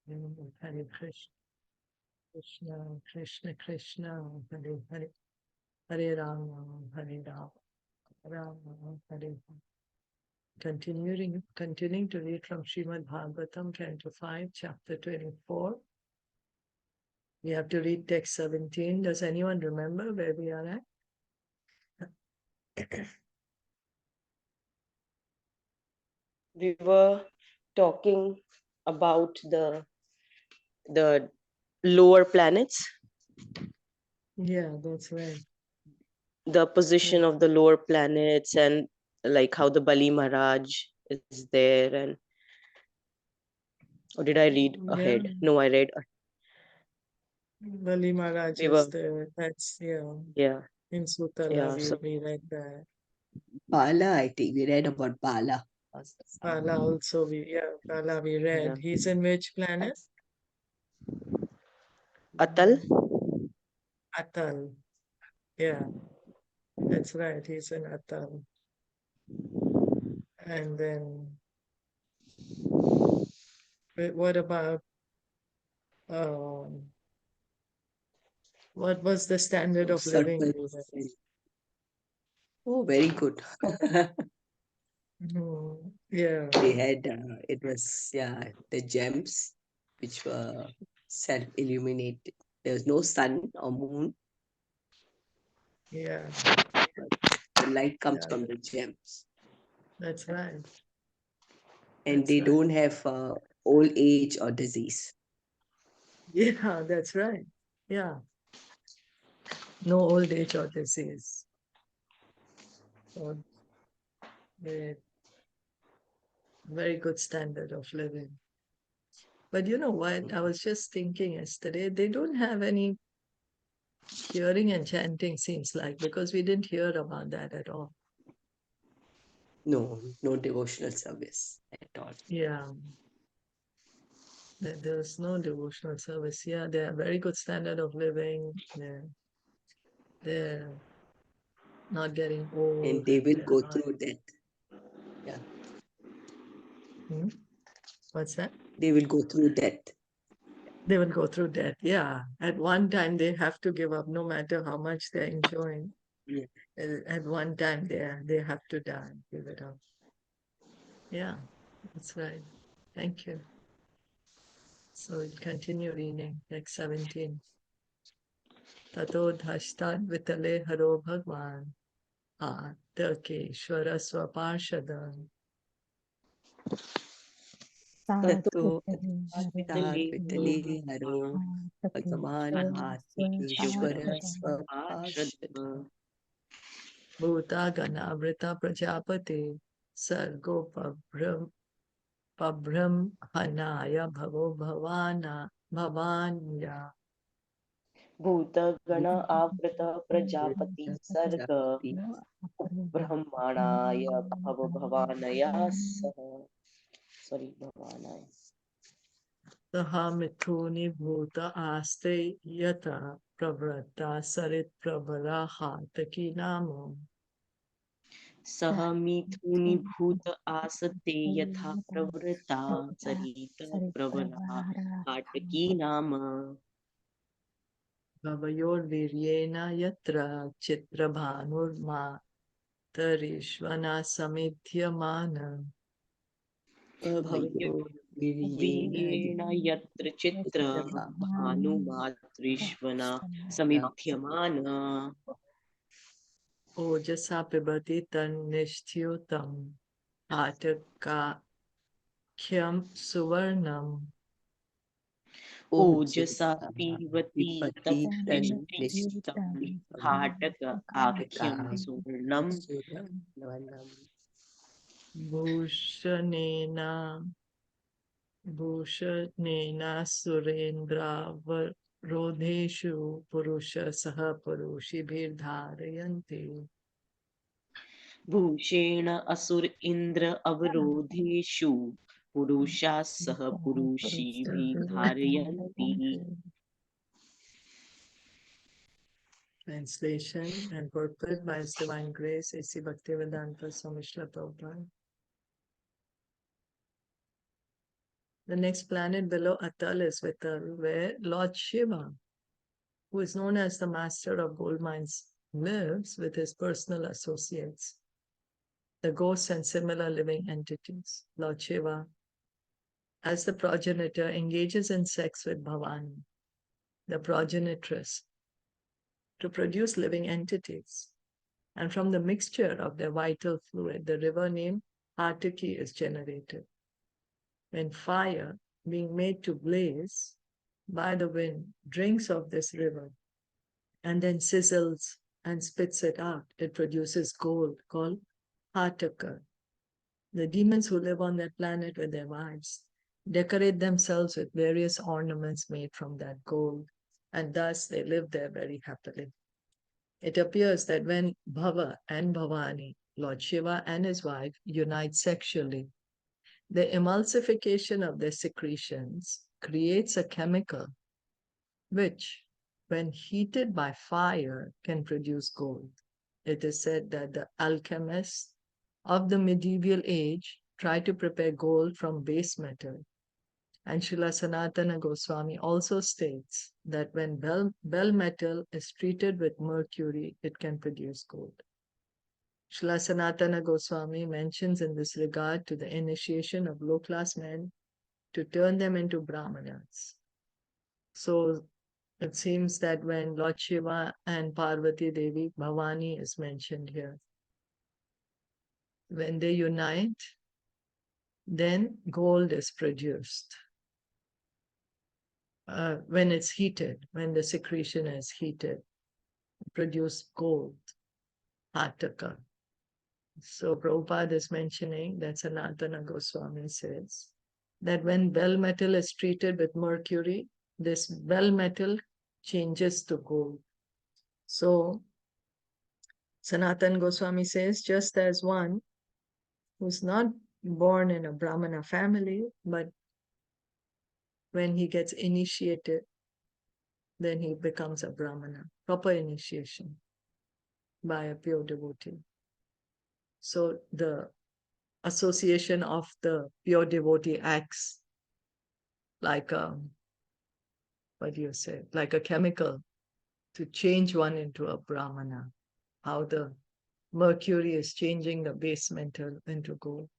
Hare Krishna, Krishna Krishna Krishna, Hare Hare, Hare Rama, Hare Rama, Rama Hare Hare. Continuing to read from Srimad Bhagavatam, Canto 5, Chapter 24. We have to read text 17. Does anyone remember where we are at? We were talking about the lower planets, Yeah, that's right. the position of the lower planets, and like how the Bali Maharaj is there. And or did I read ahead? Yeah. No, I read. Bali Maharaj We is were there. That's, yeah in Sutala, yeah. So we read that. Bala, I think we read about Bala. Pala also, Pala we read. yeah. He's in which planet? Atal. Atal. Yeah, that's right. He's in Atal. And then, what about, um, what was the standard of living? Oh, very good. Yeah, They had, it was, the gems which were self-illuminated. There was no sun or moon, yeah, but the light comes Yeah. from the gems. that's right. And That's they right. don't have old age or disease. Yeah, that's right. Yeah. No old age or disease. So, very good standard of living. But you know what? I was just thinking yesterday, they don't have any hearing and chanting, seems like, because we didn't hear about that at all. No, no devotional service at all. Yeah. There's no devotional service. Yeah, they have very good standard of living. They're not getting old. And they will They're go not- through that. Yeah, What's that? they will go through death. They will go through death. Yeah. At one time, they have to give up, no matter how much they're enjoying. Yeah. At one time, they have to die. Give it up. Yeah, that's right. Thank you. So we'll continue reading, text 17. Tato dhastat vitale haro bhagwan Atakeshwara swaparshadan Tato Vitali Haro Bhagavan Atikeshwara Swapashad Bhuta ganavrita prajapati Sargopabhram hanaya bhavo bhavanya भूतगण आवृत प्रजापति सर्ग ब्रह्मणाय भवानया सह sorry भवानाय Taha mithuni bhuta aste yata pravrata sarit prabhala hataki namo सह मिथुनी भूत आसते यथा प्रवृता सरित प्रबला काटकी नाम Bhavayorviryena yatra chitrabhanurma tarishvana samidhyamana वीर्येण यत्र चित्र भानुमातृष्वना समिध्यमान Ojasa pibati tannishthyutam Ataka kyam suvarnam ओजसा पीवती तत्निष्ठितं हाटक आख्यं सुवर्णम् Bhushanena Surendra Purusha Saha Purushibhir Dharayanti भूषेण असुर इंद्र अवरोधेषु पुरुषाः सह पुरुषिभिः धारयन्ति Translation and purport by His Divine Grace A.C. Bhaktivedanta Swami Srila Prabhupada. The next planet below Atal is Vital, where Lord Shiva, who is known as the master of gold mines, lives with his personal associates, the ghosts and similar living entities. Lord Shiva, as the progenitor, engages in sex with Bhavani, the progenitress, to produce living entities. And from the mixture of their vital fluid, the river named Hataki is generated. When fire, being made to blaze by the wind, drinks of this river and then sizzles and spits it out, it produces gold called Hataka. The demons who live on that planet with their wives decorate themselves with various ornaments made from that gold, and thus they live there very happily. It appears that when Bhava and Bhavani, Lord Shiva and his wife, unite sexually, the emulsification of their secretions creates a chemical which, when heated by fire, can produce gold. It is said that the alchemists of the medieval age tried to prepare gold from base metal. And Srila Sanatana Goswami also states that when bell metal is treated with mercury, it can produce gold. Srila Sanatana Goswami mentions in this regard to the initiation of low-class men to turn them into brahmanas. So it seems that when Lord Shiva and Parvati Devi, Bhavani is mentioned here, when they unite, then gold is produced. When it's heated, when the secretion is heated, produce gold, Hataka. So Prabhupada is mentioning that Sanatana Goswami says that when bell metal is treated with mercury, this bell metal changes to gold. So Sanatana Goswami says, just as one who's not born in a Brahmana family, but when he gets initiated, then he becomes a Brahmana, proper initiation by a pure devotee. So the association of the pure devotee acts like a, what do you say, like a chemical to change one into a Brahmana. How the mercury is changing the base metal into gold.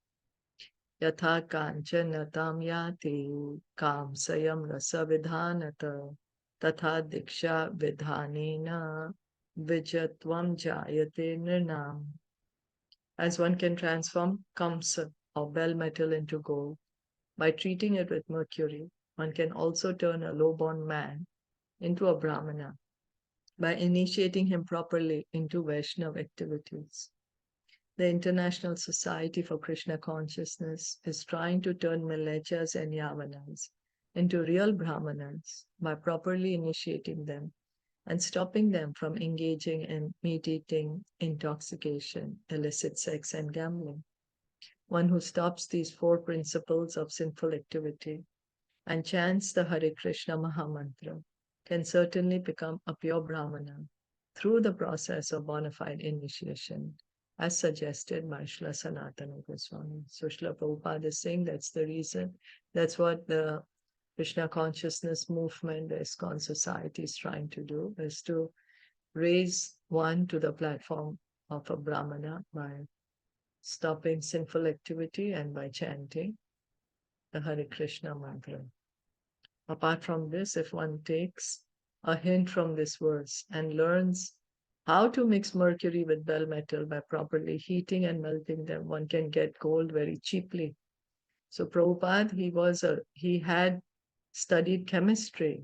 Yatha kanchana tam yati kam sayam rasa vidhanata tatha diksha vidhanena vijatvam jayate nirnam. As one can transform kamsa or bell metal into gold by treating it with mercury, one can also turn a low-born man into a Brahmana by initiating him properly into Vaishnava activities. The International Society for Krishna Consciousness is trying to turn Milechas and Yavanas into real Brahmanas by properly initiating them and stopping them from engaging in meat eating, intoxication, illicit sex, and gambling. One who stops these four principles of sinful activity and chants the Hare Krishna Mahamantra can certainly become a pure Brahmana through the process of bona fide initiation, as suggested by Srila Sanatana Goswami. So Srila Prabhupada is saying that's the reason, that's what the Krishna consciousness movement, the ISKCON society is trying to do, is to raise one to the platform of a Brahmana by stopping sinful activity and by chanting the Hare Krishna mantra. Apart from this, if one takes a hint from this verse and learns how to mix mercury with bell metal by properly heating and melting them, one can get gold very cheaply. So Prabhupada, he had studied chemistry.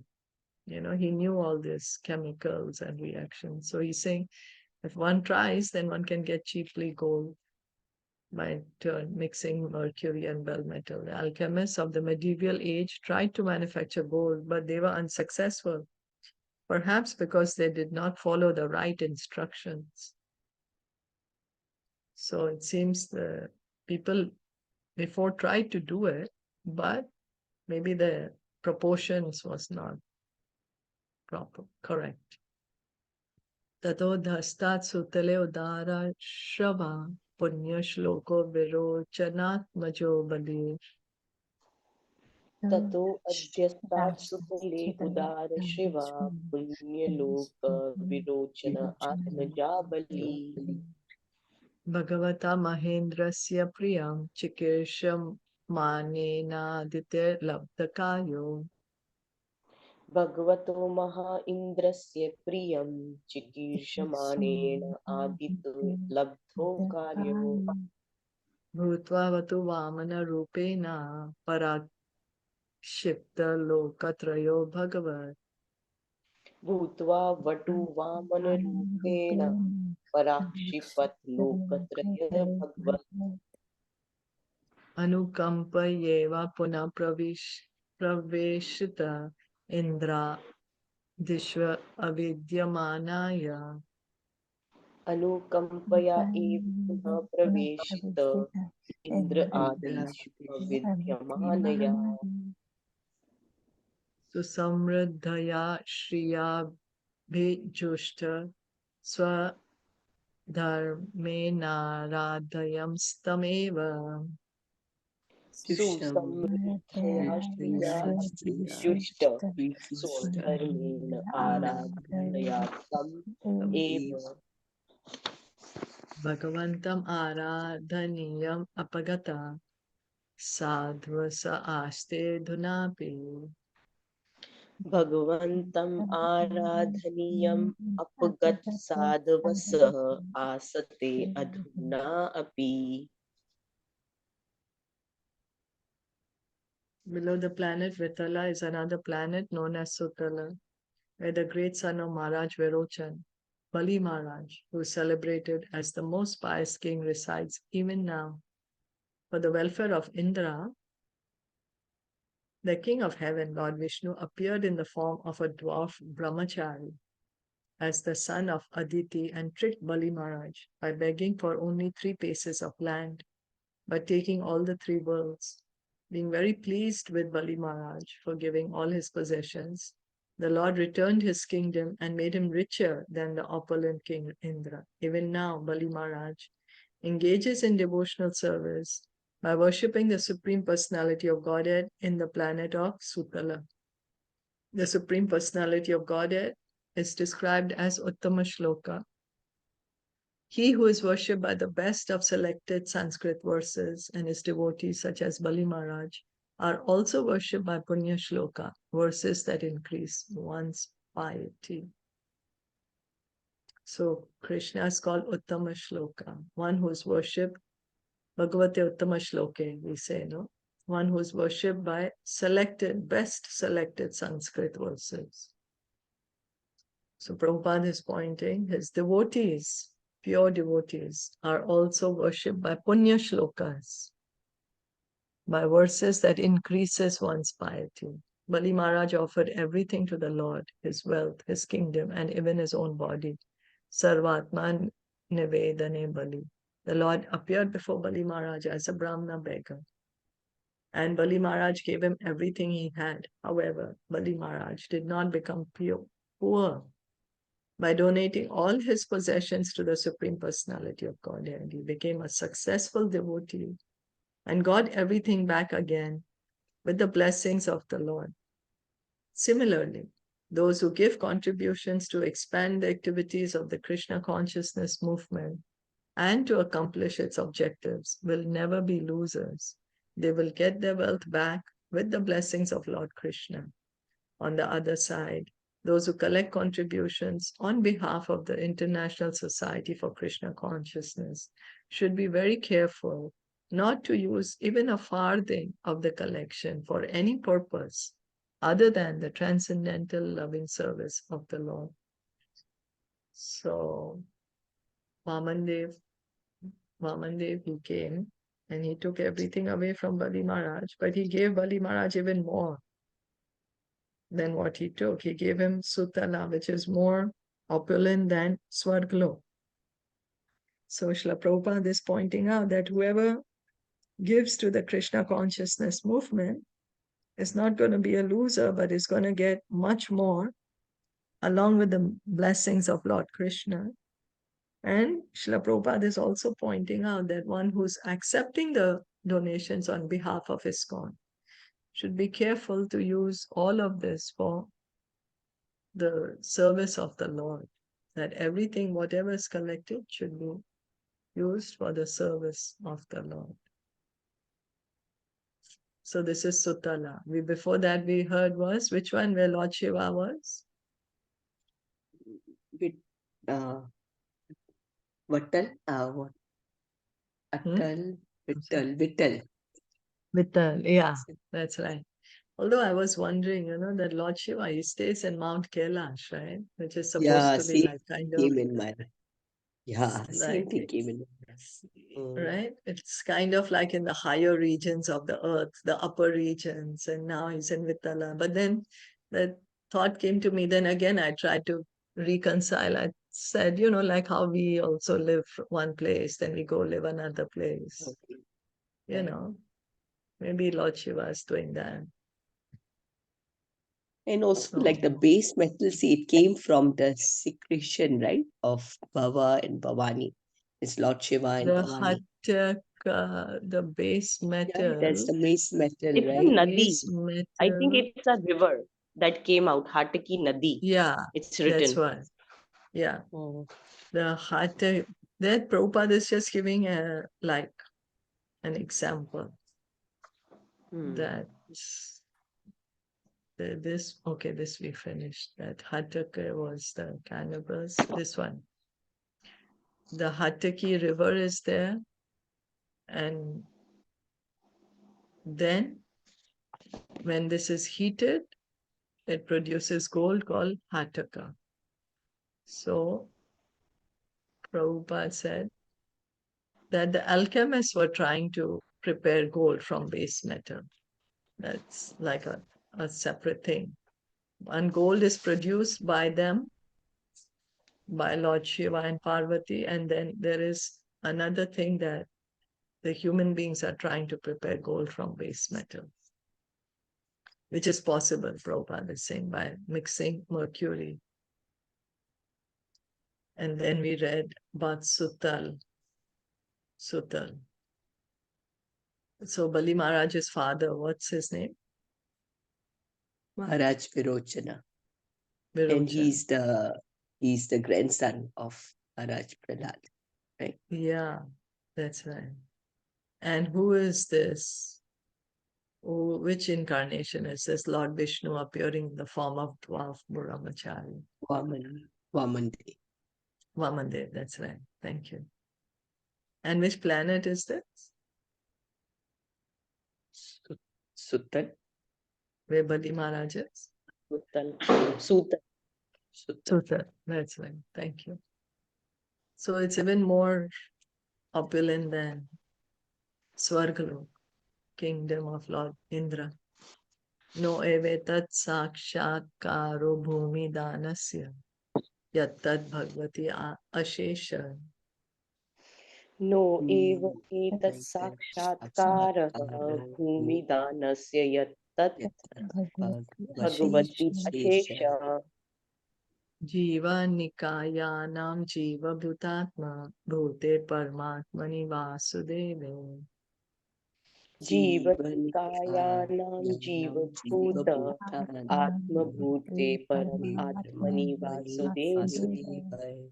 He knew all these chemicals and reactions. So he's saying, if one tries, then one can get cheaply gold by mixing mercury and bell metal. The alchemists of the medieval age tried to manufacture gold, but they were unsuccessful, perhaps because they did not follow the right instructions. So it seems the people before tried to do it, but maybe the proportions was not proper, correct. Tato dhastat sutale udara shrava punya shloko virochanat majo bali. ततो अध्यस्तात् सुफले उदार शिवा पुण्यलोक विरोचन आत्मजा बली Bhagavata Mahendrasya Priyam Chikirsham Manenaditya Labdakayo भगवतो महा इन्द्रस्य प्रियं चिकीर्षमाणेन आदितो लब्धो कार्यो Bhutva Vatu Vamana Rupena Parakshipta Lokatrayo Bhagavat भूत्वा वटु वामनरूपेण पराक्षिपत् लोकत्रय भगवत् Anukampayeva Puna Praveshita Indra Dishva Avidyamanaya अनुकंपया एव पुनः प्रवेशित इंद्र आदेश विद्यमानया Susamradhaya Shriya Bhijushta Swadharmenāradhayam stameva सुसमृद्धया Shriya जुष्ट स्वधर्मेण आराधनया तम एव Bhagavantam Aradhaniyam Apagata Sadhvasa Aste Dhunapi भगवन्तम् आराधनीयम् अपगत साधवसः आसते अधुना अपि Below the planet Vitala is another planet known as Sutala, where the great son of Maharaj Virochan, Bali Maharaj, who is celebrated as the most pious king, resides even now. For the welfare of Indra, the king of heaven, Lord Vishnu, appeared in the form of a dwarf brahmachari as the son of Aditi and tricked Bali Maharaj by begging for only 3 paces of land, but taking all the 3 worlds. Being very pleased with Bali Maharaj for giving all his possessions, the Lord returned his kingdom and made him richer than the opulent King Indra. Even now, Bali Maharaj engages in devotional service by worshipping the Supreme Personality of Godhead in the planet of Sutala. The Supreme Personality of Godhead is described as Uttama Shloka. He who is worshipped by the best of selected Sanskrit verses and his devotees, such as Bali Maharaj, are also worshipped by Punya Shloka, verses that increase one's piety. So Krishna is called Uttama Shloka, one who is worshipped, Bhagavate Uttama Shloke, we say, no? One who is worshipped by best selected Sanskrit verses. So Prabhupada is pointing, his devotees, pure devotees, are also worshipped by Punya Shlokas, by verses that increases one's piety. Bali Maharaj offered everything to the Lord, his wealth, his kingdom, and even his own body. Sarvatman Nivedane Bali. The Lord appeared before Bali Maharaj as a Brahmana beggar. And Bali Maharaj gave him everything he had. However, Bali Maharaj did not become poor by donating all his possessions to the Supreme Personality of Godhead. He became a successful devotee and got everything back again with the blessings of the Lord. Similarly, those who give contributions to expand the activities of the Krishna consciousness movement and to accomplish its objectives will never be losers. They will get their wealth back with the blessings of Lord Krishna. On the other side, those who collect contributions on behalf of the International Society for Krishna Consciousness should be very careful not to use even a farthing of the collection for any purpose other than the transcendental loving service of the Lord. So, Vamandev, he came and he took everything away from Bali Maharaj, but he gave Bali Maharaj even more than what he took. He gave him Sutala, which is more opulent than Swarglo. So Srila Prabhupada is pointing out that whoever gives to the Krishna consciousness movement is not going to be a loser, but is going to get much more along with the blessings of Lord Krishna. And Srila Prabhupada is also pointing out that one who's accepting the donations on behalf of ISKCON should be careful to use all of this for the service of the Lord. That everything, whatever is collected, should be used for the service of the Lord. So this is Sutala. Before that we heard was, which one, where Lord Shiva was? With Vatal, what? Atal, Vittal. Vittal, yeah, that's right. Although I was wondering, that Lord Shiva, he stays in Mount Kailash, right? Which is supposed to be same like kind of came in my same like, thing came in. right? It's kind of like in the higher regions of the earth, the upper regions, and now he's in Vittala. But then that thought came to me. Then again, I tried to reconcile. I said, like how we also live one place, then we go live another place. Okay. You know, maybe Lord Shiva is doing that. And also, So, like the base metal, see, it came from the secretion, right, of Bhava and Bhavani. It's Lord Shiva and the Bhavani. Hattak, the base Yeah, metal, that's the base metal, It's a right? nadi. base I think metal, it's a river that came out. Hataki Nadi. yeah, It's that's written. why. Yeah, Mm. the Hattak, that Prabhupada is just giving an example that this we finished. That Hattak was the cannibals. This one, the Hattaki river is there, and then when this is heated, it produces gold called Hattaka. So Prabhupada said that the alchemists were trying to prepare gold from base metal. That's like a separate thing. And gold is produced by them, by Lord Shiva and Parvati. And then there is another thing that the human beings are trying to prepare gold from base metal, which is possible, Prabhupada is saying, by mixing mercury. And then we read about Sutal. So Bali Maharaj's father, what's his name? Maharaj Virochana. And Virochan. he's the grandson of Maharaj Prahlad, right? Yeah, that's right. And who is this? Which incarnation is this? Lord Vishnu appearing in the form of 12 Brahmachari. Vamande. Vamandev, that's right. Thank you. And which planet is this? Sutal. Where Bali Maharaj is? Sutal. Sutal, that's right. Thank you. So it's even more opulent than Swargalok, kingdom of Lord Indra. No evetat sakshakaro bhumi danasya yattad bhagavati ashesha. No eva etat sakshatkarah bhumidanasya yattat bhagavati ashesha. Jiva nikayanam jiva bhutatma bhute paramatmani vasudeve. Jivanikayanam jivabhuta atmabhute param atmani vasudeve.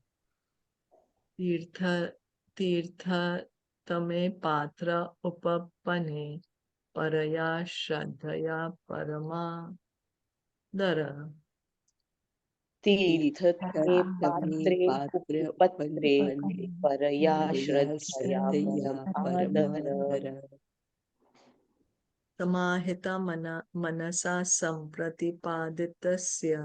Tirtha tame patra upapane paraya shraddhaya parama dara. तीर्थते पात्रे उपपत्रे परया श्रद्धया परम आदर. Samahita manasa sampratipadittasya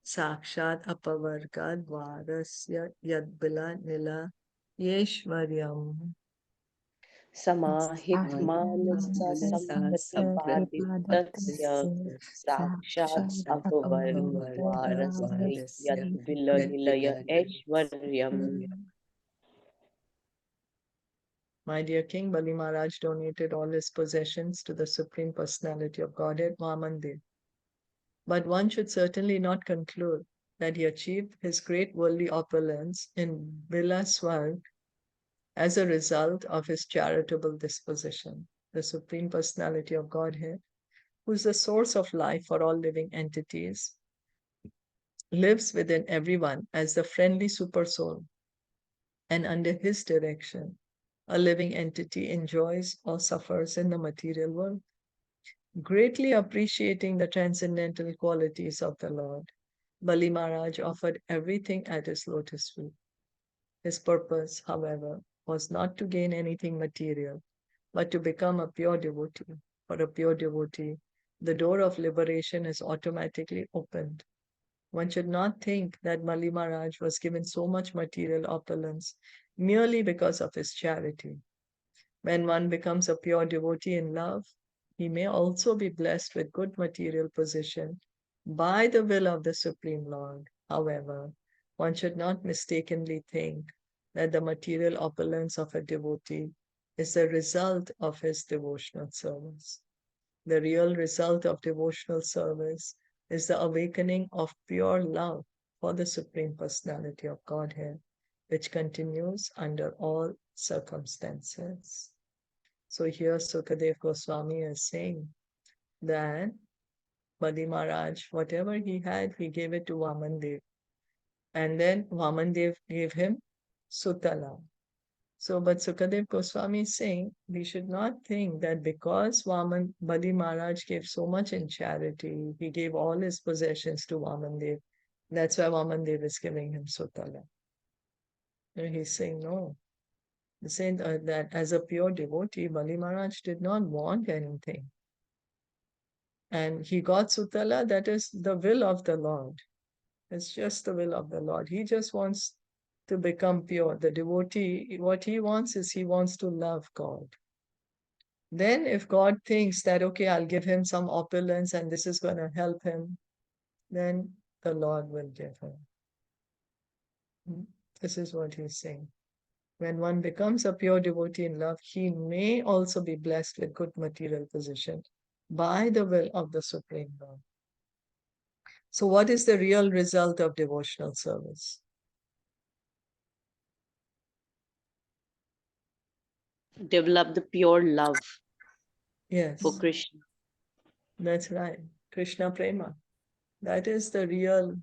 sakshat apavarga dvarasya yadbila nila yeshvaryam. समाहित मानसा सम्प्रतिपादितस्य साक्षात् अपवर्गद्वारस्य यद्विलनिलय ऐश्वर्यम्. My dear King, Bali Maharaj donated all his possessions to the Supreme Personality of Godhead, Vamandev. But one should certainly not conclude that he achieved his great worldly opulence in Vilaswar as a result of his charitable disposition. The Supreme Personality of Godhead who is the source of life for all living entities, lives within everyone as the friendly supersoul, and under his direction, a living entity enjoys or suffers in the material world. Greatly appreciating the transcendental qualities of the Lord, Bali Maharaj offered everything at his lotus feet. His purpose, however, was not to gain anything material, but to become a pure devotee. For a pure devotee, the door of liberation is automatically opened. One should not think that Bali Maharaj was given so much material opulence merely because of his charity. When one becomes a pure devotee in love, he may also be blessed with good material position by the will of the Supreme Lord. However, one should not mistakenly think that the material opulence of a devotee is the result of his devotional service. The real result of devotional service is the awakening of pure love for the Supreme Personality of Godhead, which continues under all circumstances. So here Sukadev Goswami is saying that Bali Maharaj, whatever he had, he gave it to Vamandev. And then Vamandev gave him Sutala. So, but Sukadev Goswami is saying we should not think that because Bali Maharaj gave so much in charity, he gave all his possessions to Vamandev. That's why Vamandev is giving him Sutala. And he's saying no. He's saying that as a pure devotee, Bali Maharaj did not want anything. And he got Sutala, that is the will of the Lord. It's just the will of the Lord. He just wants to become pure. The devotee, what he wants is he wants to love God. Then if God thinks that, okay, I'll give him some opulence and this is going to help him, then the Lord will give him. This is what he's saying. When one becomes a pure devotee in love, he may also be blessed with good material position by the will of the Supreme Lord. So what is the real result of devotional service? Develop the pure love Yes, for Krishna. that's right. Krishna Prema. That is the real,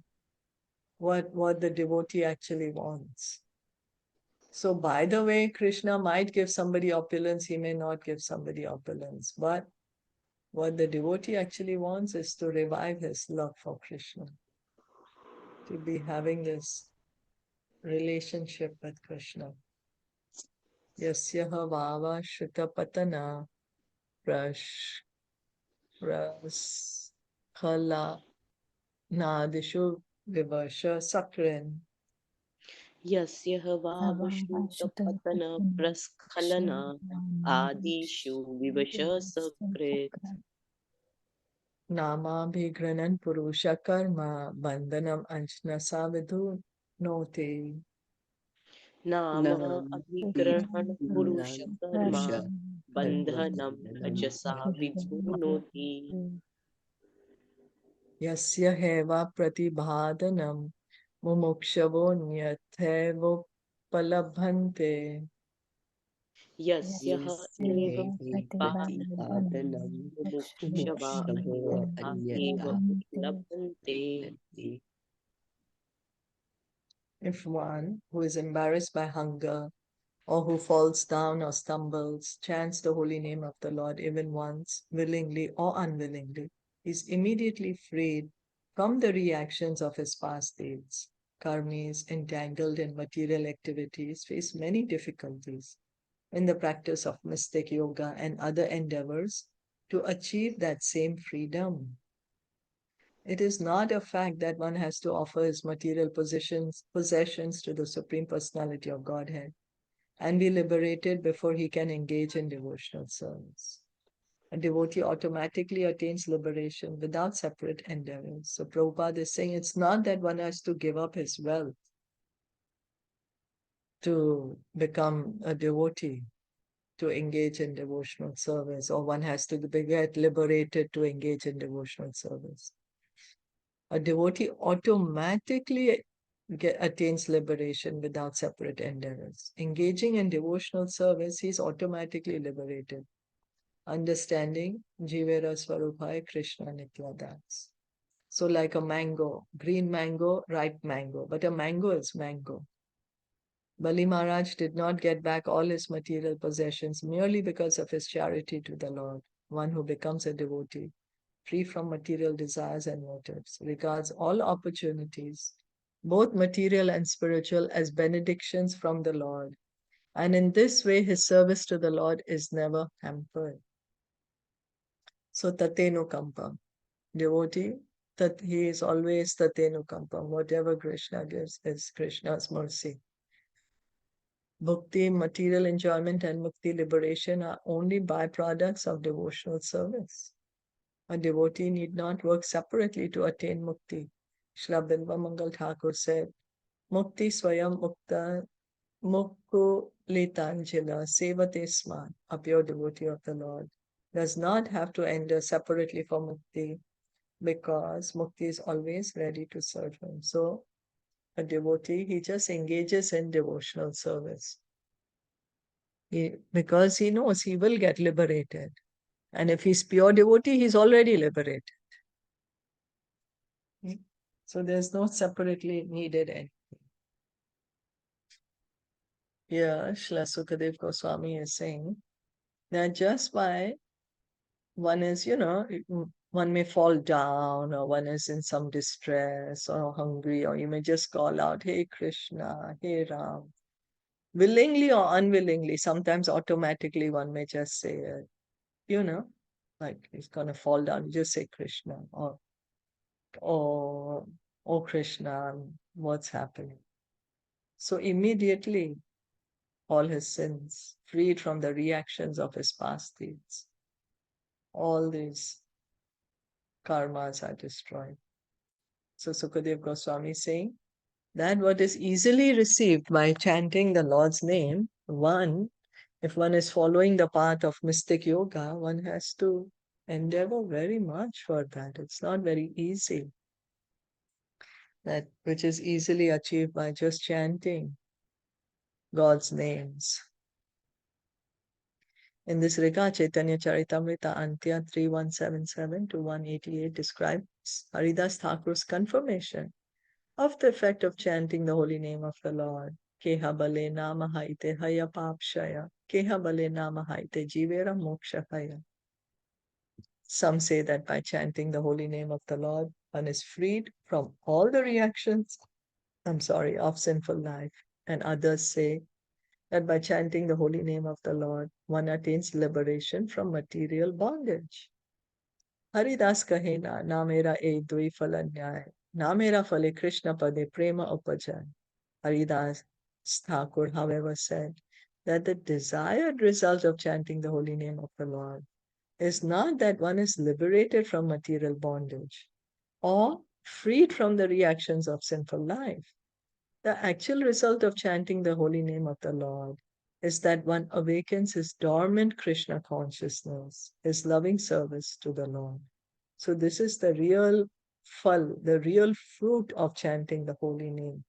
what the devotee actually wants. So by the way, Krishna might give somebody opulence, he may not give somebody opulence. But what the devotee actually wants is to revive his love for Krishna, to be having this relationship with Krishna. Yasyaha vava shrutapatana praskhala nadishu vivasha sakrin. Yasya Vavashnutapatana Praskhalana Adishu Vivasha Sakrit. Nama bhigranan purusha karma bandhanam anjna savidhu note. Nama Abhigrahan Purusha Karma Bandhanam Ajasa Vidhunoti. Yasya heva pratibhadanam mumukshavo nyathevo palabhante. Yasyaha eva Pratipadanam Mumukshava Anyatha Eva Labhante. If one who is embarrassed by hunger or who falls down or stumbles chants the holy name of the Lord even once, willingly or unwillingly, is immediately freed from the reactions of his past deeds. Karmis entangled in material activities face many difficulties in the practice of mystic yoga and other endeavors to achieve that same freedom. It is not a fact that one has to offer his material possessions to the Supreme Personality of Godhead and be liberated before he can engage in devotional service. A devotee automatically attains liberation without separate endeavors. So Prabhupada is saying it's not that one has to give up his wealth to become a devotee, to engage in devotional service, or one has to get liberated to engage in devotional service. A devotee automatically attains liberation without separate endeavors. Engaging in devotional service, he is automatically liberated. understanding Jivera Swarupai Krishna Nitya Das. So like a mango, green mango, ripe mango, but a mango is mango. Bali Maharaj did not get back all his material possessions merely because of his charity to the Lord. One who becomes a devotee, free from material desires and motives, regards all opportunities, both material and spiritual, as benedictions from the Lord. And in this way, his service to the Lord is never hampered. So Tatenu Kampa, devotee, that he is always Tatenu Kampa. Whatever Krishna gives is Krishna's mercy. Bhakti, material enjoyment, and mukti, liberation, are only byproducts of devotional service. A devotee need not work separately to attain mukti. Shri Bilva Mangal Thakur said, Mukti Swayam Mukta Mukku Litanjila Sevate Sman, a pure devotee of the Lord, does not have to enter separately for mukti, because mukti is always ready to serve him. So a devotee, he just engages in devotional service. Because he knows he will get liberated. And if he's pure devotee, he's already liberated. So there's no separately needed anything. Here, Srila Sukadev Goswami is saying that just by one is, one may fall down, or one is in some distress or hungry, or you may just call out, Hey Krishna, Hey Ram. Willingly or unwillingly, sometimes automatically one may just say it, like he's going to fall down, you just say Krishna, or oh Krishna, what's happening? So immediately, all his sins, freed from the reactions of his past deeds, all these karmas are destroyed. So Sukadev Goswami is saying that what is easily received by chanting the Lord's name, if one is following the path of mystic yoga, one has to endeavor very much for that. It's not very easy. That which is easily achieved by just chanting God's names. In this regard, Caitaniya Caritamita Antya 3177 to 188 describes Haridas Thakur's confirmation of the effect of chanting the holy name of the Lord. Keha bale nama haite haya papshaya, keha bale nama haite jivera moksha haya. Some say that by chanting the holy name of the Lord, one is freed from all the reactions, of sinful life. And others say that by chanting the holy name of the Lord, one attains liberation from material bondage. Haridas kahena, na mera e dui falanyay, na mera fale Krishna pade prema upajay. Haridas Thakur, however, said that the desired result of chanting the holy name of the Lord is not that one is liberated from material bondage or freed from the reactions of sinful life. The actual result of chanting the holy name of the Lord is that one awakens his dormant Krishna consciousness, his loving service to the Lord. So this is the real the real fruit of chanting the holy name.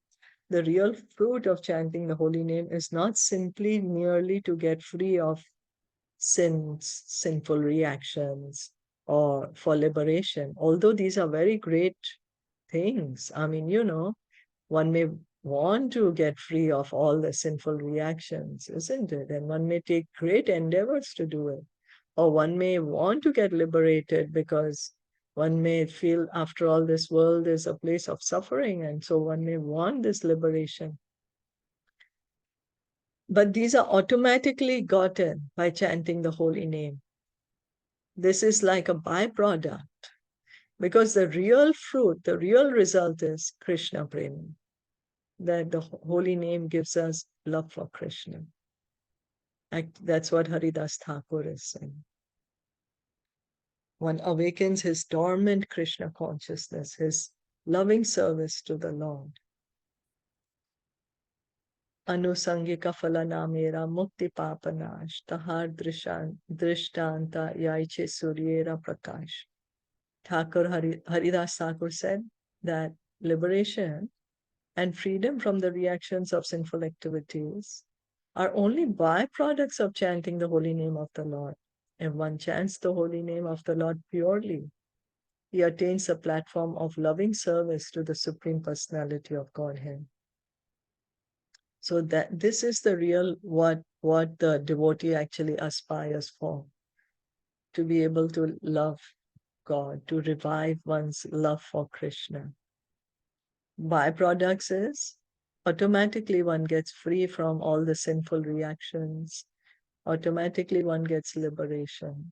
The real fruit of chanting the holy name is not simply merely to get free of sins, sinful reactions, or for liberation, although these are very great things. I mean, one may want to get free of all the sinful reactions, isn't it? And one may take great endeavors to do it. Or one may want to get liberated because one may feel, after all, this world is a place of suffering, and so one may want this liberation. But these are automatically gotten by chanting the holy name. This is like a byproduct, because the real fruit, the real result is Krishna Prema. That the holy name gives us love for Krishna. That's what Haridas Thakur is saying. One awakens his dormant Krishna consciousness, his loving service to the Lord. Anusangika phalana mera mukti papanash tahar drishtanta yaiche suryera prakash. Haridas Thakur said that liberation and freedom from the reactions of sinful activities are only byproducts of chanting the holy name of the Lord. If one chants the holy name of the Lord purely, he attains a platform of loving service to the Supreme Personality of Godhead. So that this is the real what the devotee actually aspires for, to be able to love God, to revive one's love for Krishna. Byproducts is automatically one gets free from all the sinful reactions, automatically one gets liberation.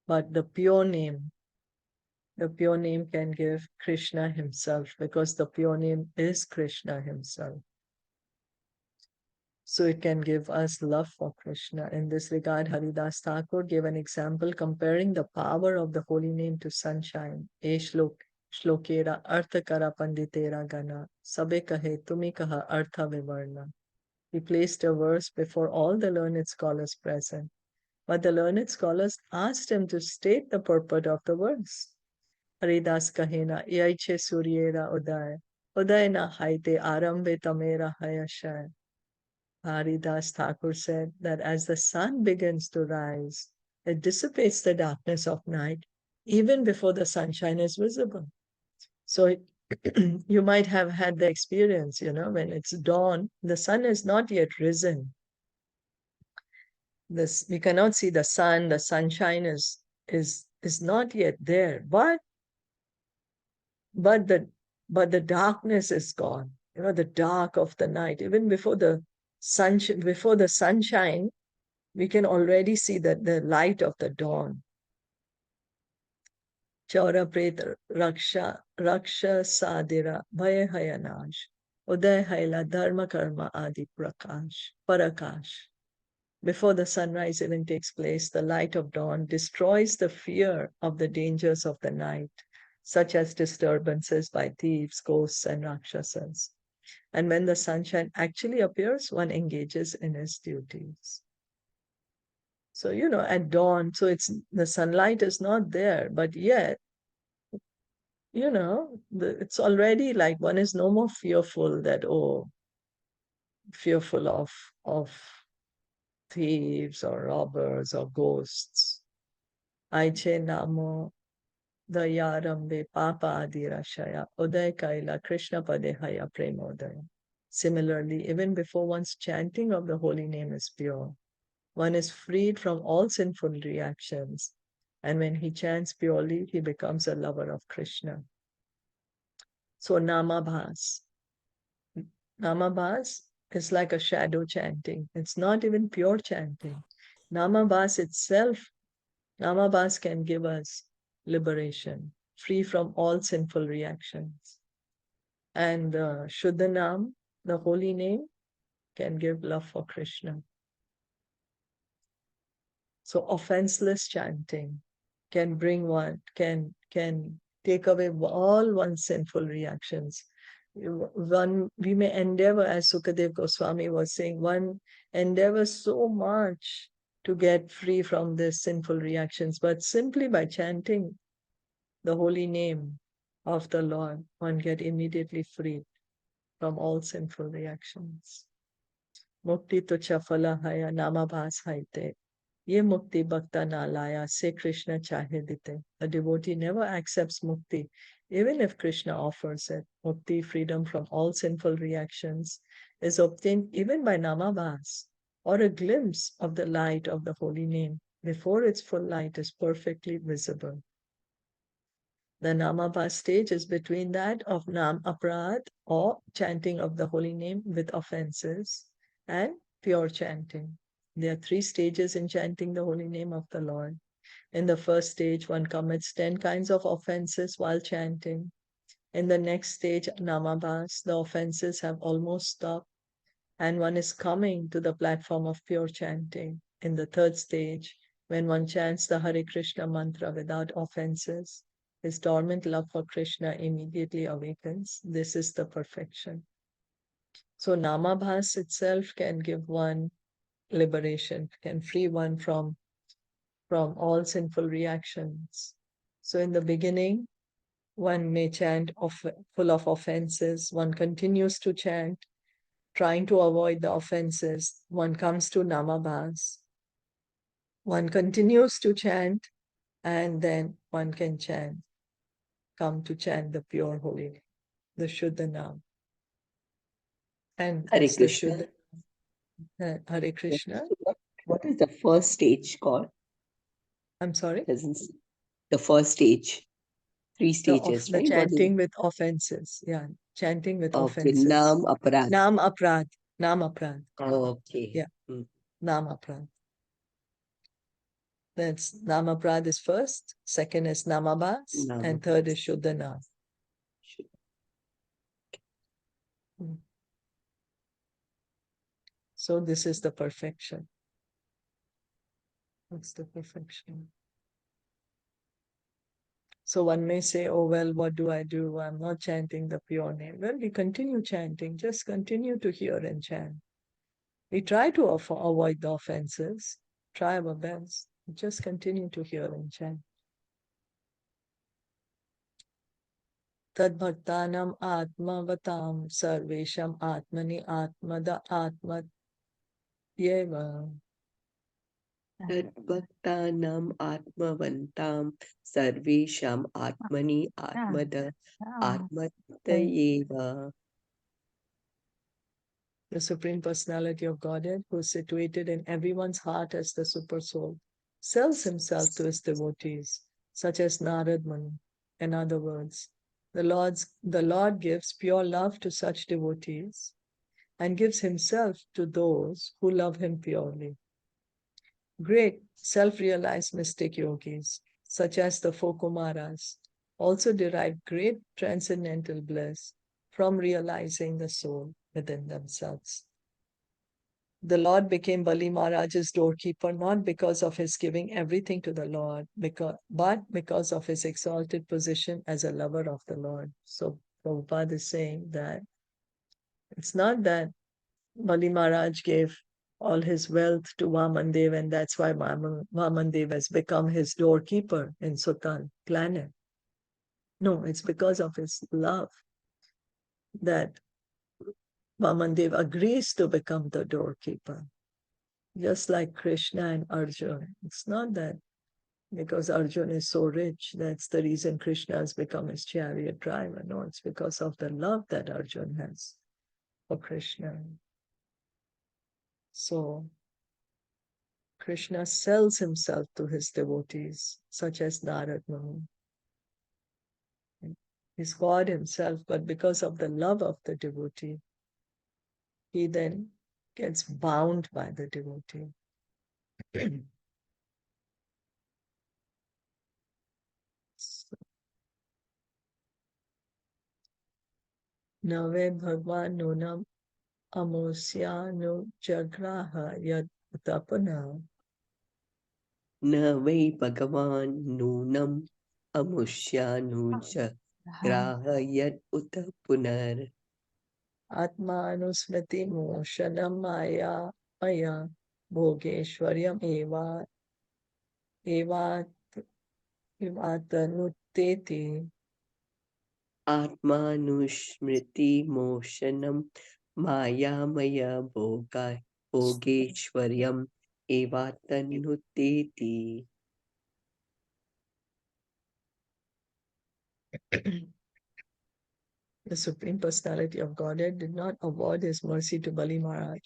But the pure name can give Krishna himself, because the pure name is Krishna himself. So it can give us love for Krishna. In this regard, Haridas Thakur gave an example comparing the power of the holy name to sunshine. Shlokera artha kara panditera gana, sabe kahe tumi kaha artha vivarna. He placed a verse before all the learned scholars present. But the learned scholars asked him to state the purport of the verse. Haridas kahena, yaiche suryera uday na haite arambe tamera hayashay. Haridas Thakur said that as the sun begins to rise, it dissipates the darkness of night even before the sunshine is visible. So you might have had the experience, when it's dawn, the sun is not yet risen. We cannot see the sun, the sunshine is not yet there, but the darkness is gone. The dark of the night, even before the sunshine, we can already see the light of the dawn. Chaura Preta Raksha Sadira Bhaya Hayanash Uday Haila Dharma Karma Adi Parakash. Before the sunrise even takes place, the light of dawn destroys the fear of the dangers of the night, such as disturbances by thieves, ghosts, and rakshasas. And when the sunshine actually appears, one engages in his duties. So, at dawn, so the sunlight is not there, but yet, it's already like one is no more fearful fearful of thieves or robbers or ghosts. Aiche namo dayarambe papa adirashaya uday kaila Krishna padehaya premodaya. Similarly, even before one's chanting of the holy name is pure, one is freed from all sinful reactions. And when he chants purely, he becomes a lover of Krishna. So Namabhas. Namabhas is like a shadow chanting. It's not even pure chanting. Namabhas itself, Namabhas can give us liberation, free from all sinful reactions. And Shuddhanam, the holy name, can give love for Krishna. So offenseless chanting can bring can take away all one's sinful reactions. We may endeavor, as Sukadev Goswami was saying, one endeavors so much to get free from these sinful reactions, but simply by chanting the holy name of the Lord, one get immediately freed from all sinful reactions. Mukti tucha phala haya namabhas haite. Ye mukti bhakta na laya se Krishna chahe dite. A devotee never accepts mukti, even if Krishna offers it. Mukti, freedom from all sinful reactions, is obtained even by namabhas, or a glimpse of the light of the holy name, before its full light is perfectly visible. The namabhas stage is between that of nam aprad, or chanting of the holy name with offenses, and pure chanting. There are 3 stages in chanting the holy name of the Lord. In the first stage, one commits 10 kinds of offenses while chanting. In the next stage, namabhas, the offenses have almost stopped, and one is coming to the platform of pure chanting. In the third stage, when one chants the Hare Krishna mantra without offenses, his dormant love for Krishna immediately awakens. This is the perfection. So namabhas itself can give one liberation, can free one from all sinful reactions. So in the beginning, one may chant full of offenses. One continues to chant, trying to avoid the offenses. One comes to namabhas. one continues to chant, and then one can come to chant the pure holy name, the Shuddha Nam. And Hare it's the Krishna. Shuddha, Hare Krishna. What is the first stage called? I'm sorry? The first stage. 3 stages, The right? chanting with offenses. Yeah, chanting with Okay, offenses. Nam Aparad. Nam Aprad. Nam Aprad. Okay. Yeah. Nam Aprad. That's Nam Aprad is first, second is Namabas, and third is Shuddha Nam. So this is the perfection. That's the perfection. So one may say, oh, well, what do I do? I'm not chanting the pure name. Well, we continue chanting. Just continue to hear and chant. We try to avoid the offenses. Try our best. Just continue to hear and chant. Tad bhaktanam atmavatam sarvesham atmani atmada atmat yeva. Tadbhaktanam atmavantam sarvesham atmani atmada atmatayeva. The Supreme Personality of Godhead, who is situated in everyone's heart as the Super Soul, sells himself to his devotees, such as Narad Muni. In other words, the Lord gives pure love to such devotees and gives himself to those who love him purely. Great self-realized mystic yogis, such as the four Kumaras, also derive great transcendental bliss from realizing the soul within themselves. The Lord became Bali Maharaj's doorkeeper not because of his giving everything to the Lord, but because of his exalted position as a lover of the Lord. So Prabhupada is saying that it's not that Bali Maharaj gave all his wealth to Vamandev, and that's why Vamandev has become his doorkeeper in Sutan planet. No, it's because of his love that Vamandev agrees to become the doorkeeper. Just like Krishna and Arjuna. It's not that because Arjuna is so rich, that's the reason Krishna has become his chariot driver. No, it's because of the love that Arjuna has for Krishna. So Krishna sells himself to his devotees, such as Narad Muni. He's God himself, but because of the love of the devotee, he then gets bound by the devotee. Nave Bhagwan Nunam Amosya no Jagraha Yad Utapana. Na vai Bhagavan Nunam Amushya Nuja Grahayat Uta Punar. Atma Anusmriti Moshanam Maya Maya Bhogeshwaryam Evatanuteti. Atmanusmriti Moshanam Mayamaya Bhogeshwaryam Evatanuteti. The Supreme Personality of Godhead did not award his mercy to Bali Maharaj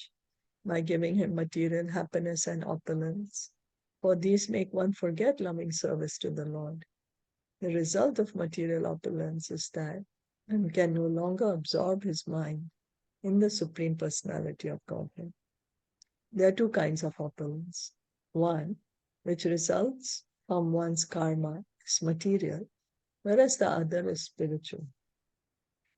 by giving him material happiness and opulence, for these make one forget loving service to the Lord. The result of material opulence is that one can no longer absorb his mind in the Supreme Personality of Godhead. There are two kinds of opulence. One, which results from one's karma, is material, whereas the other is spiritual.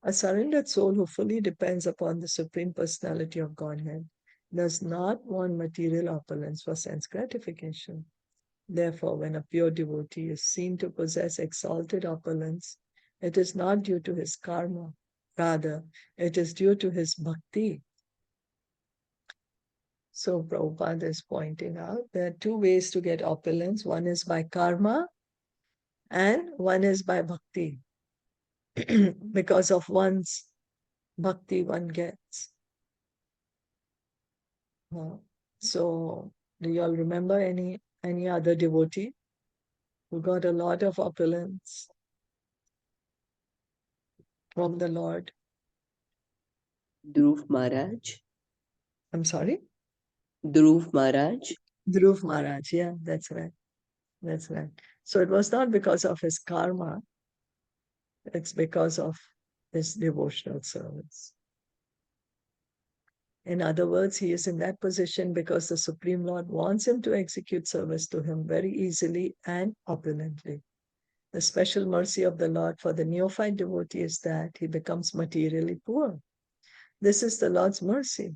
A surrendered soul who fully depends upon the Supreme Personality of Godhead does not want material opulence for sense gratification. Therefore, when a pure devotee is seen to possess exalted opulence, it is not due to his karma. Rather, it is due to his bhakti. So Prabhupada is pointing out there are two ways to get opulence. One is by karma and one is by bhakti. Because of one's bhakti one gets. So do you all remember any Any other devotee who got a lot of opulence from the Lord? Dhruv Maharaj. I'm sorry? Dhruv Maharaj. Dhruv Maharaj, yeah, that's right. That's right. So it was not because of his karma, it's because of his devotional service. In other words, he is in that position because the Supreme Lord wants him to execute service to him very easily and opulently. The special mercy of the Lord for the neophyte devotee is that he becomes materially poor. This is the Lord's mercy,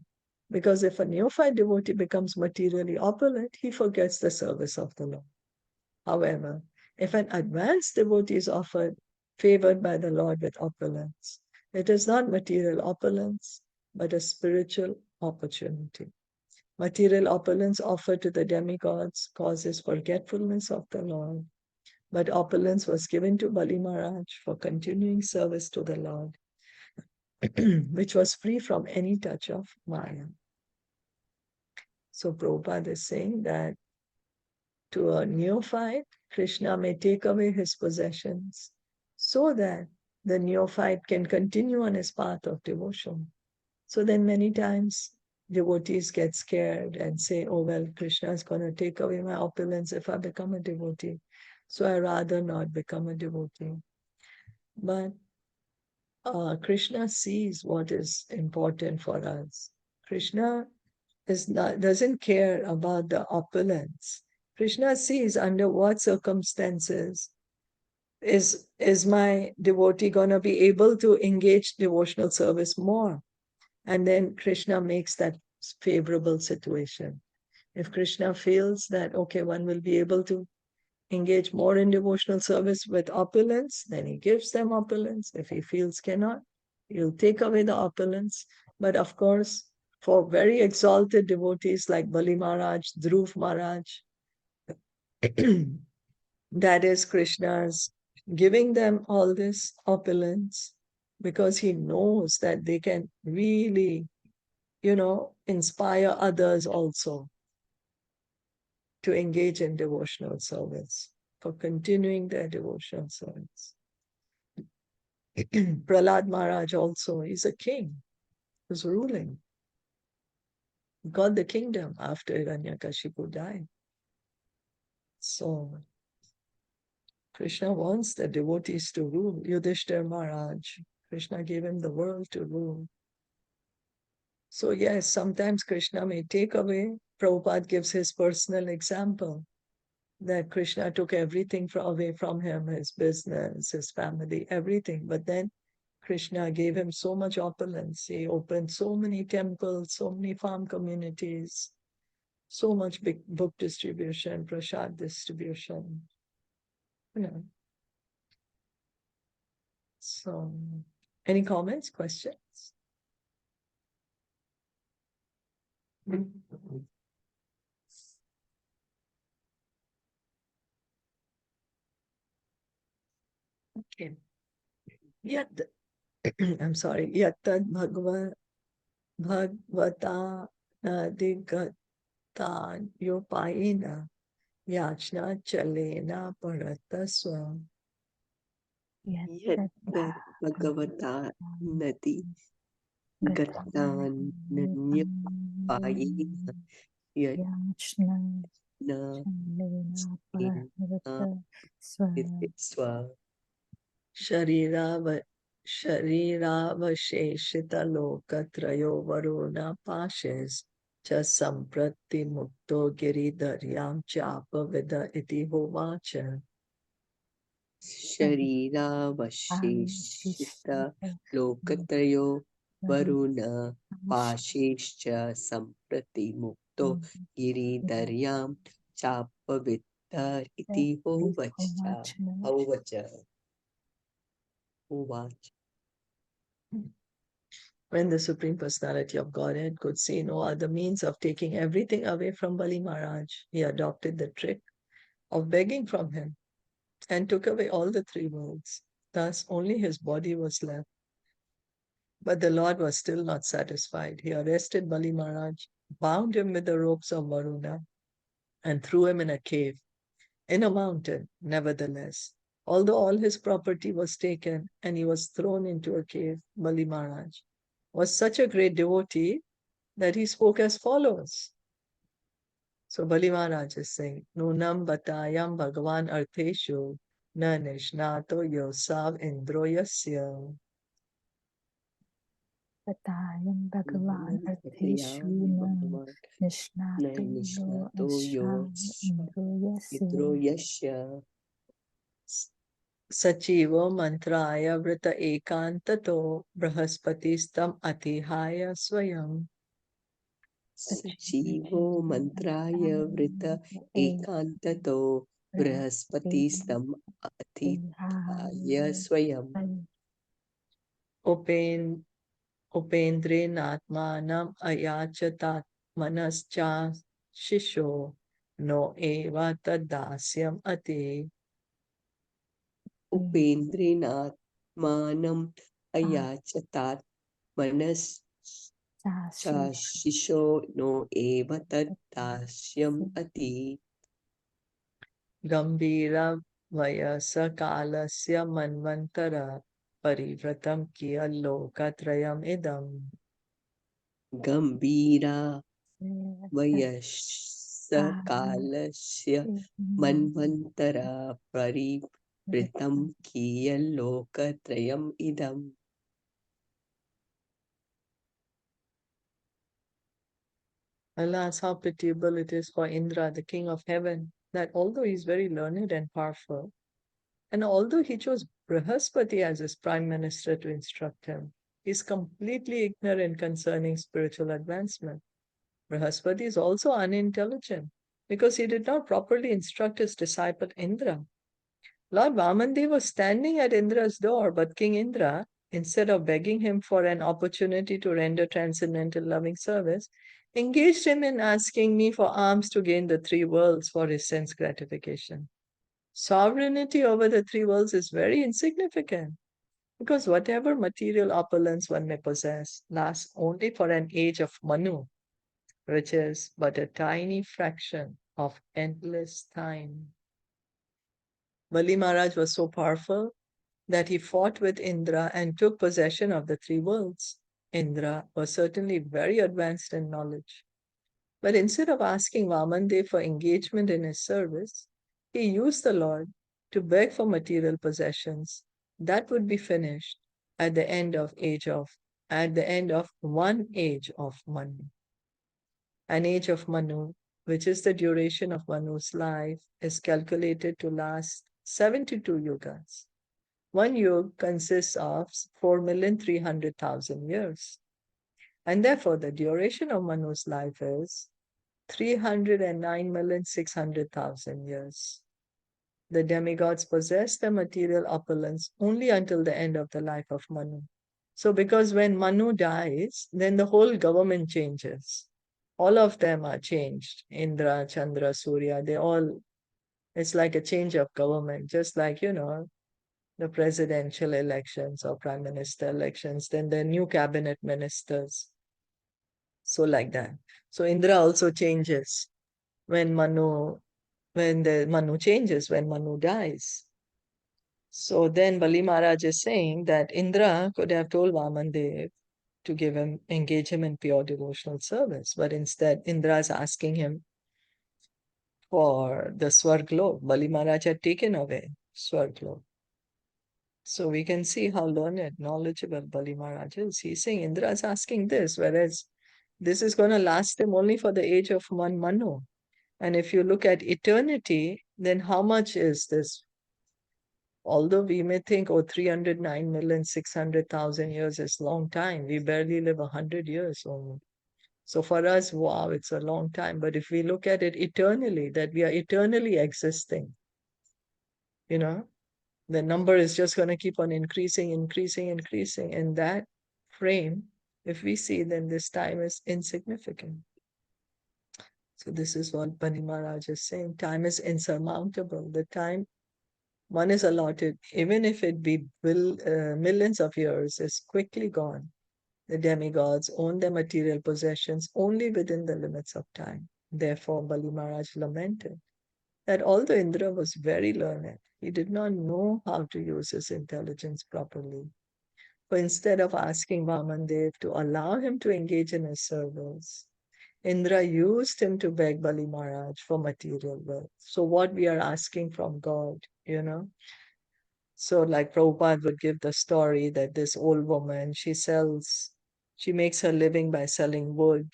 because if a neophyte devotee becomes materially opulent, he forgets the service of the Lord. However, if an advanced devotee is favored by the Lord with opulence, it is not material opulence, but a spiritual opportunity. Material opulence offered to the demigods causes forgetfulness of the Lord, but opulence was given to Bali Maharaj for continuing service to the Lord, which was free from any touch of Maya. So Prabhupada is saying that to a neophyte, Krishna may take away his possessions so that the neophyte can continue on his path of devotion. So then many times devotees get scared and say, oh, well, Krishna is going to take away my opulence if I become a devotee. So I rather not become a devotee. But Krishna sees what is important for us. Krishna doesn't care about the opulence. Krishna sees under what circumstances is my devotee going to be able to engage devotional service more. And then Krishna makes that favorable situation. If Krishna feels that, okay, one will be able to engage more in devotional service with opulence, then he gives them opulence. If he feels cannot, he'll take away the opulence. But of course, for very exalted devotees like Bali Maharaj, Dhruv Maharaj, that is Krishna's giving them all this opulence because he knows that they can really, inspire others also to engage in devotional service, for continuing their devotional service. Prahlad Maharaj also, he's a king who's ruling. He got the kingdom after Hiranyakashipu died. So Krishna wants the devotees to rule. Yudhishthira Maharaj, Krishna gave him the world to rule. So yes, sometimes Krishna may take away. Prabhupada gives his personal example that Krishna took everything away from him, his business, his family, everything. But then Krishna gave him so much opulence. He opened so many temples, so many farm communities, so much big book distribution, prasad distribution. So, any comments, questions? Okay. Yat, I'm sorry. Yattad Bhagavata Digatan Yopayena Yachna Chalena Parataswa. Yat Bhagavata Nati Gatan Nanyapayena Yat Na Swa Shariravasheshita lokatrayo varuna pashes cha samprati mukto giridharyam chapa vida iti hovacha. Sharira Vashishita Lokatrayo Varuna Pashishcha Samprati Mukto Giridharyam Chapavita Iti Hovacha. When the Supreme Personality of Godhead could see no other means of taking everything away from Bali Maharaj, he adopted the trick of begging from him and took away all the three worlds. Thus, only his body was left. But the Lord was still not satisfied. He arrested Bali Maharaj, bound him with the ropes of Varuna, and threw him in a cave, in a mountain, nevertheless. Although all his property was taken and he was thrown into a cave, Bali Maharaj was such a great devotee that he spoke as follows. So Bali Maharaj is saying, Nunam Batayam Bhagavan Artheshu Na Nishnato Yosav Indroyasya. Patayam Bhagavan Artheshu Nam Nishnato Yo Asham Indro Indro Yasya Sachivo Mantraya Vrita Ekantato Brahaspatistam Atihaya Swayam. Sachivo Mantraya Vrita Ekantato Brahaspatistam Atithaya Swayam Upen Upendrenatmanam Ayachatat Manascha Shisho No Eva Tadasyam Ati. Upendrinath Manam Ayachatat Manas Shisho no eva tadasyam ati Gambira Vayasa Kalasya Manvantara Parivratam Kiya Lokatrayam Idam. Gambira Vayasa Kalasya Manvantara Parivritam Kiyalokatrayam Idam. Alas, how pitiable it is for Indra, the king of heaven, that although he is very learned and powerful, and although he chose Brihaspati as his prime minister to instruct him, he is completely ignorant concerning spiritual advancement. Brihaspati is also unintelligent because he did not properly instruct his disciple Indra. Lord Vamandev was standing at Indra's door, but King Indra, instead of begging him for an opportunity to render transcendental loving service, engaged him in asking me for alms to gain the three worlds for his sense gratification. Sovereignty over the three worlds is very insignificant because whatever material opulence one may possess lasts only for an age of Manu, which is but a tiny fraction of endless time. Bali Maharaj was so powerful that he fought with Indra and took possession of the three worlds. Indra was certainly very advanced in knowledge. But instead of asking Vamandev for engagement in his service, he used the Lord to beg for material possessions that would be finished at the end of one age of Manu. An age of Manu, which is the duration of Manu's life, is calculated to last 72 yugas. One yug consists of 4,300,000 years. And therefore, the duration of Manu's life is 309,600,000 years. The demigods possess the material opulence only until the end of the life of Manu. So because when Manu dies, then the whole government changes. All of them are changed. Indra, Chandra, Surya, it's like a change of government, just like, the presidential elections or prime minister elections, then the new cabinet ministers. So like that. So Indra also changes when Manu changes, when Manu dies. So then Bali Maharaj is saying that Indra could have told Vamandev to engage him in pure devotional service, but instead Indra is asking him for the Swarglok. Bali Maharaj had taken away Swarglok. So we can see how learned, knowledgeable Bali Maharaj is. He's saying Indra is asking this, whereas this is going to last him only for the age of one Manu. And if you look at eternity, then how much is this? Although we may think, 309,600,000 years is long time. We barely live 100 years only. So for us, wow, it's a long time. But if we look at it eternally, that we are eternally existing, the number is just going to keep on increasing. In that frame, if we see, then this time is insignificant. So this is what Bani Maharaj is saying. Time is insurmountable. The time one is allotted, even if it be millions of years, is quickly gone. The demigods own their material possessions only within the limits of time. Therefore, Bali Maharaj lamented that although Indra was very learned, he did not know how to use his intelligence properly. For instead of asking Vamandev to allow him to engage in his service, Indra used him to beg Bali Maharaj for material wealth. So what we are asking from God, So like Prabhupada would give the story that this old woman, she makes her living by selling wood.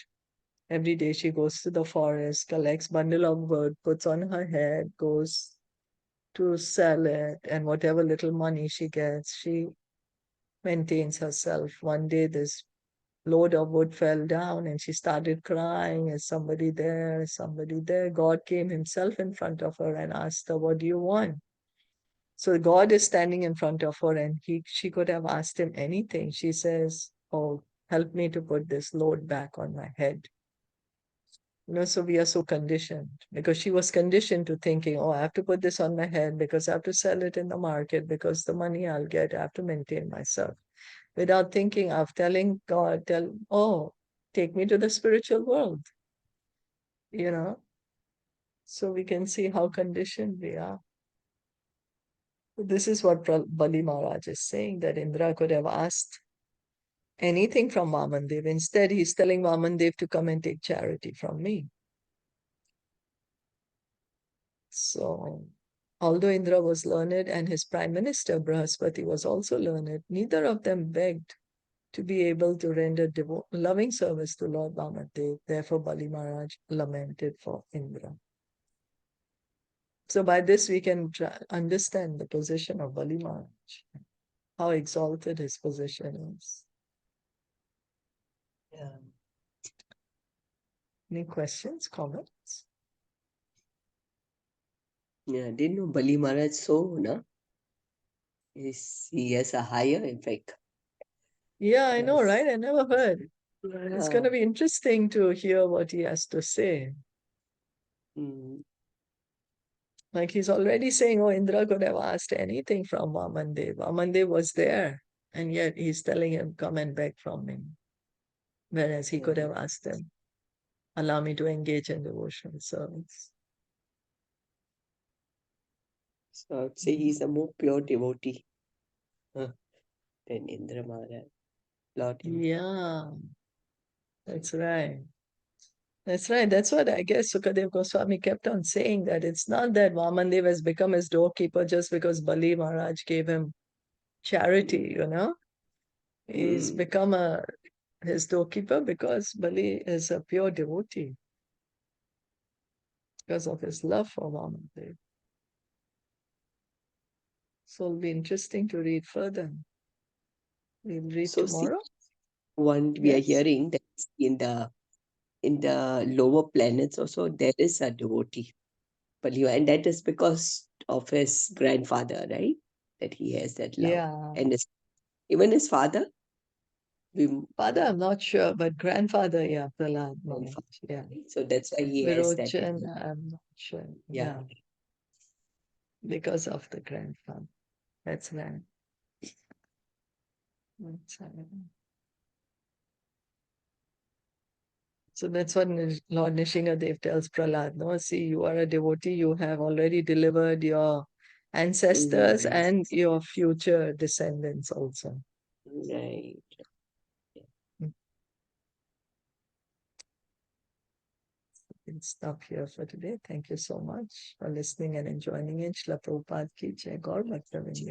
Every day she goes to the forest, collects bundle of wood, puts on her head, goes to sell it, and whatever little money she gets, she maintains herself. One day this load of wood fell down and she started crying, is somebody there, is somebody there? God came himself in front of her and asked her, what do you want? So God is standing in front of her and she could have asked him anything. She says, oh, help me to put this load back on my head. So we are so conditioned because she was conditioned to thinking, oh, I have to put this on my head because I have to sell it in the market because the money I'll get, I have to maintain myself. Without thinking of telling God, take me to the spiritual world, So we can see how conditioned we are. This is what Bali Maharaj is saying, that Indra could have asked anything from Vamandev. Instead, he's telling Vamandev to come and take charity from me. So, although Indra was learned and his prime minister, Brahaspati, was also learned, neither of them begged to be able to render loving service to Lord Vamandev. Therefore, Bali Maharaj lamented for Indra. So by this, we can understand the position of Bali Maharaj, how exalted his position is. Yeah. Any questions, comments? Yeah, didn't know Bali Maharaj so, no? He has a higher effect. Yeah, I know, Yes. right? I never heard. It's going to be interesting to hear what he has to say. Like he's already saying, oh, Indra could have asked anything from Vamandev. Vamandev was there, and yet he's telling him, come and beg from me. Whereas he could have asked him, allow me to engage in devotional service. So I would say he's a more pure devotee than Indra Maharaj. Lord Indra. Yeah, that's right. That's right. That's what I guess Sukadev Goswami kept on saying, that it's not that Vamandev has become his doorkeeper just because Bali Maharaj gave him charity, He's become his doorkeeper because Bali is a pure devotee because of his love for Vamandev. So it'll be interesting to read further. We'll read So tomorrow. we are Yes. hearing that in the lower planets also there is a devotee, and that is because of his grandfather, right? That he has that love. Yeah. And even his father, Father, I'm not sure, but grandfather, yeah, Prahlad. grandfather, Yeah. right? So that's why he has that. Virochan, I'm not sure. Yeah. Because of the grandfather. That's right. So that's what Lord Nishingadev tells Prahlad. No, see, you are a devotee, you have already delivered your ancestors and your future descendants also. Right. We'll stop here for today. Thank you so much for listening and enjoying it. Shla Prabhupada ki jai. Gaur Bhakta Vrinda.